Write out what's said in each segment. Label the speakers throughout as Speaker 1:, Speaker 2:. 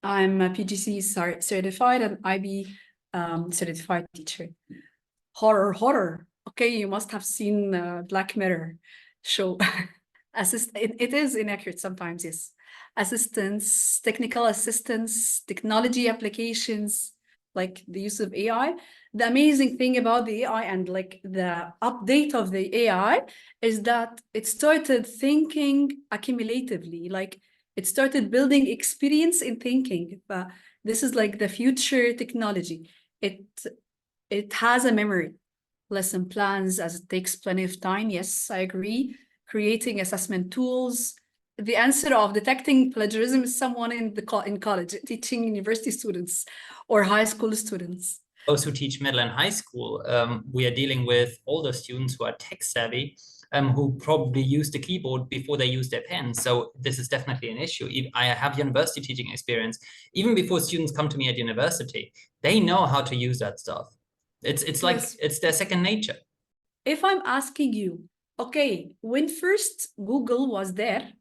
Speaker 1: I'm a PGC certified and IB certified teacher. Horror. Okay, you must have seen Black Mirror show. It is inaccurate sometimes, yes. Assistance, technical assistance, technology applications, like the use of AI. The amazing thing about the AI and like the update of the AI is that it started thinking accumulatively, like it started building experience in thinking. But this is like the future technology. It has a memory, lesson plans as it takes plenty of time. Yes, I agree. Creating assessment tools. The answer of detecting plagiarism is someone in college teaching university students or high school students.
Speaker 2: Those who teach middle and high school, we are dealing with older students who are tech savvy, who probably use the keyboard before they use their pen. So this is definitely an issue. I have university teaching experience. Even before students come to me at university, they know how to use that stuff. It's like, yes, it's their second nature.
Speaker 1: If I'm asking you, okay, when first Google was there,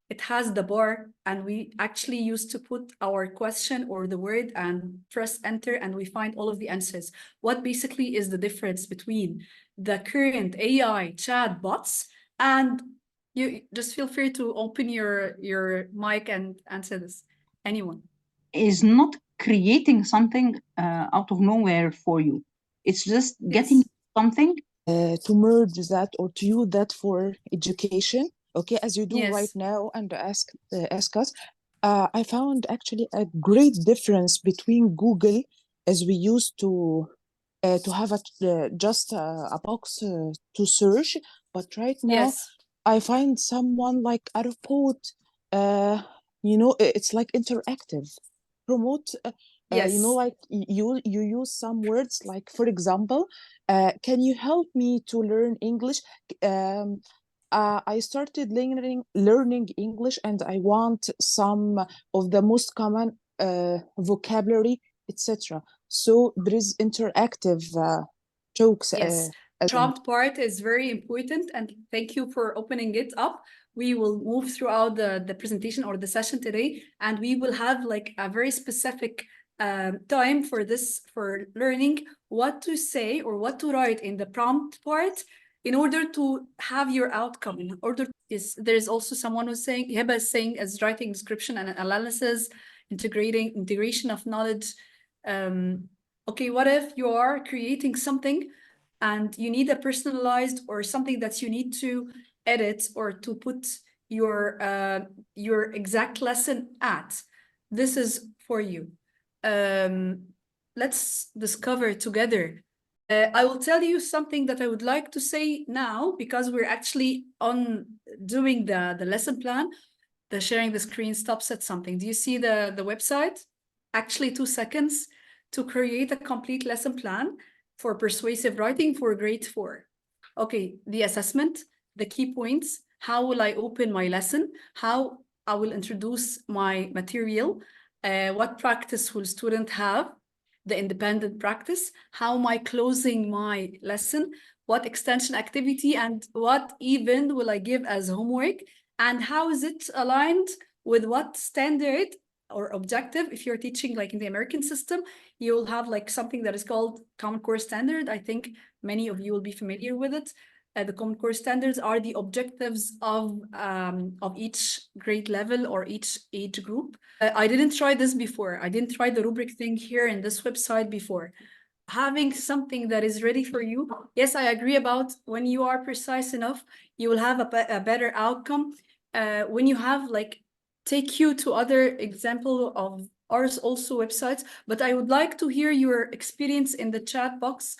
Speaker 1: it has the bar and we actually used to put our question or the word and press enter and we find all of the answers. What basically is the difference between the current AI chat bots and you just feel free to open your mic and answer this. Anyone.
Speaker 3: Is not creating something out of nowhere for you. It's just getting something
Speaker 4: to merge that or to use that for education, okay, as you do
Speaker 1: Yes.
Speaker 4: right now, and ask us. I found actually a great difference between Google, as we used to have just a box to search, but right now,
Speaker 1: Yes.
Speaker 4: I find someone like a report, it's like interactive. Promote,
Speaker 1: Yes.
Speaker 4: like you use some words, like, for example, can you help me to learn English? I started learning English, and I want some of the most common vocabulary, etc. So there is interactive jokes.
Speaker 1: Yes, prompt part is very important, and thank you for opening it up. We will move throughout the presentation or the session today, and we will have like a very specific time for this, for learning what to say or what to write in the prompt part in order to have your outcome. In order there's also someone who's saying, Heba is saying, as writing description and analysis, integration of knowledge. Okay, what if you are creating something and you need a personalized or something that you need to edit or to put your exact lesson at? This is for you. Let's discover together. I will tell you something that I would like to say now, because we're actually on doing the lesson plan. The sharing the screen stops at something. Do you see the website? Actually, 2 seconds to create a complete lesson plan for persuasive writing for grade 4. Okay, the assessment, the key points, how will I open my lesson, how I will introduce my material, what practice will student have, the independent practice, how am I closing my lesson, what extension activity and what even will I give as homework, and how is it aligned with what standard or objective. If you're teaching like in the American system, you'll have like something that is called Common Core Standard. I think many of you will be familiar with it. The Common Core Standards are the objectives of each grade level or each age group. I didn't try this before. I didn't try the rubric thing here in this website before. Having something that is ready for you. Yes, I agree about when you are precise enough, you will have a better outcome. When you have like, take you to other example of ours also websites, but I would like to hear your experience in the chat box.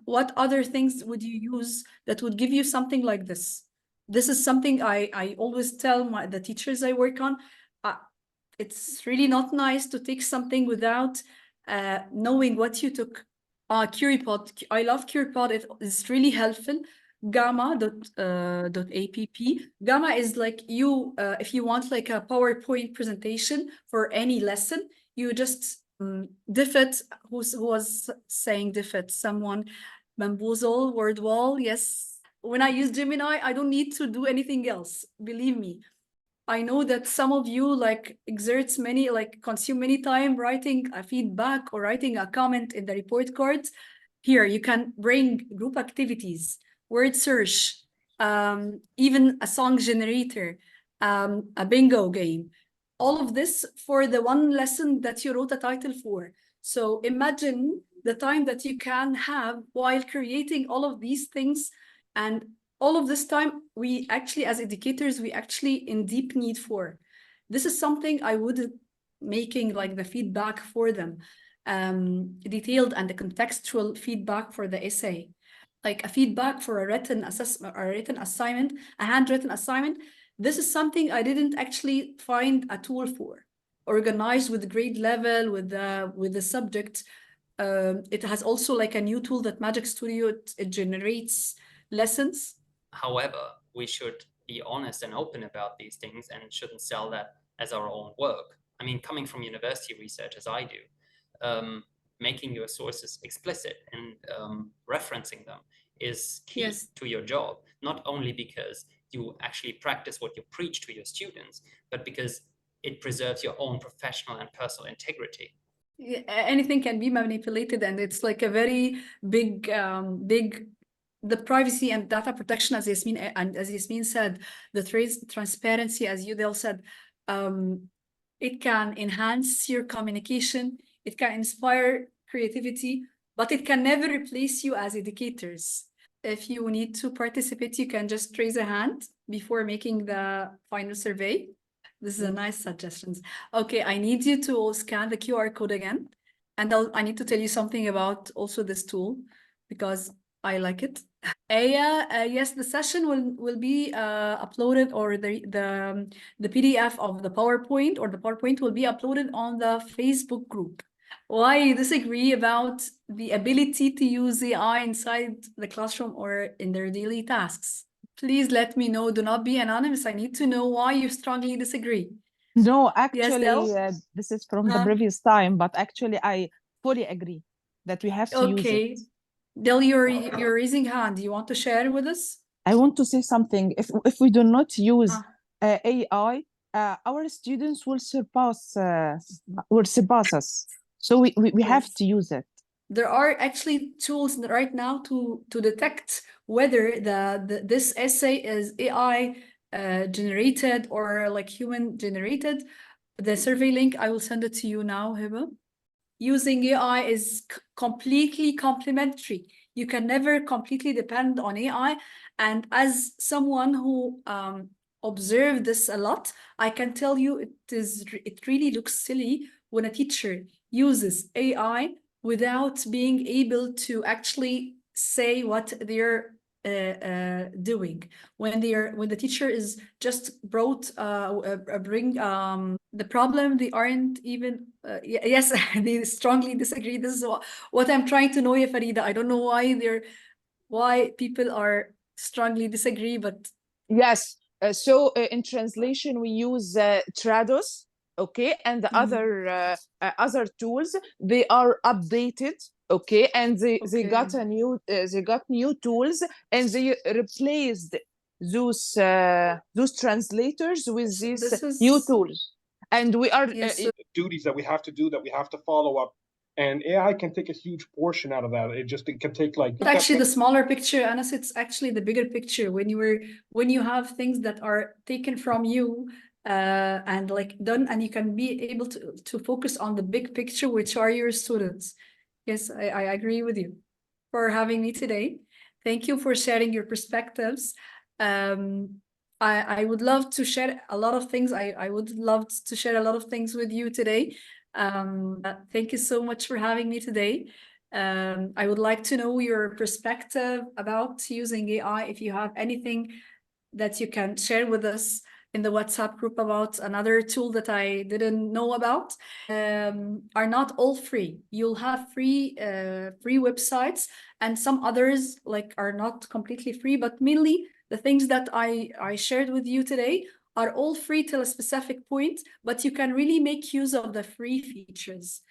Speaker 1: What other things would you use that would give you something like this? This is something I always tell the teachers I work on. It's really not nice to take something without knowing what you took. Currypod, I love Currypod. It is really helpful. Gamma.app. Gamma is like you, if you want like a PowerPoint presentation for any lesson, you just Diffit, who was saying Diffit? Someone, Bamboozle, Wordwall. Yes. When I use Gemini, I don't need to do anything else. Believe me. I know that some of you like exerts many, like consume many time writing a feedback or writing a comment in the report cards. Here, you can bring group activities, word search, even a song generator, a bingo game. All of this for the one lesson that you wrote a title for. So imagine the time that you can have while creating all of these things, and all of this time we actually, as educators, we actually in deep need for. This is something I would making like the feedback for them, detailed and the contextual feedback for the essay, like a feedback for a written assessment or a written assignment, a handwritten assignment. This is something I didn't actually find a tool for, organized with grade level, with the subject. It has also like a new tool that Magic Studio, it generates lessons.
Speaker 2: However, we should be honest and open about these things and shouldn't sell that as our own work. I mean, coming from university research as I do, making your sources explicit and referencing them is key
Speaker 1: Yes.
Speaker 2: to your job, not only because you actually practice what you preach to your students, but because it preserves your own professional and personal integrity.
Speaker 1: Yeah, anything can be manipulated, and it's like a very big, the privacy and data protection, as Yasmin said, the transparency, as Udell said, it can enhance your communication, it can inspire creativity, but it can never replace you as educators. If you need to participate, you can just raise a hand before making the final survey. This is a nice suggestions. Okay, I need you to scan the QR code again. And I need to tell you something about also this tool because I like it. Aya, yes, the session will be uploaded, or the PDF of the PowerPoint or the PowerPoint will be uploaded on the Facebook group. Why you disagree about the ability to use AI inside the classroom or in their daily tasks? Please let me know. Do not be anonymous. I need to know why you strongly disagree.
Speaker 4: No,
Speaker 1: Del?
Speaker 4: actually, this is from the previous time, but actually, I fully agree that we have to use
Speaker 1: Okay.
Speaker 4: it.
Speaker 1: Del, you're raising hand. You want to share with us?
Speaker 4: I want to say something. If we do not use
Speaker 1: Ah.
Speaker 4: AI, our students will surpass us. So we have
Speaker 1: Yes.
Speaker 4: to use it.
Speaker 1: There are actually tools right now to detect whether this essay is AI generated or like human generated. The survey link, I will send it to you now, Hiba. Using AI is completely complementary. You can never completely depend on AI. And as someone who observed this a lot, I can tell you it really looks silly when a teacher uses AI without being able to actually say what they're doing. When the teacher is just bring the problem, they aren't even yes, they strongly disagree. This is what I'm trying to know, Farida. I don't know why people are strongly disagree, but
Speaker 4: yes. So in translation, we use Trados, okay, and the other tools. They are updated, okay, and they got new tools, and they replaced those translators with these new tools. And we are
Speaker 5: duties that we have to do, that we have to follow up, and AI can take a huge portion out of that. It can take like
Speaker 1: actually the smaller picture, Anas. It's actually the bigger picture when you have things that are taken from you and like done, and you can be able to focus on the big picture, which are your students. Yes, I agree with you for having me today. Thank you for sharing your perspectives. I would love to share a lot of things. I would love to share a lot of things with you today. Thank you so much for having me today. I would like to know your perspective about using AI. If you have anything that you can share with us in the WhatsApp group about another tool that I didn't know about, are not all free. You'll have free websites, and some others like are not completely free, but mainly the things that I shared with you today are all free till a specific point, but you can really make use of the free features.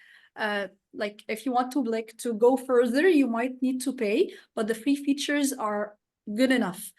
Speaker 1: Like if you want to go further, you might need to pay, but the free features are good enough.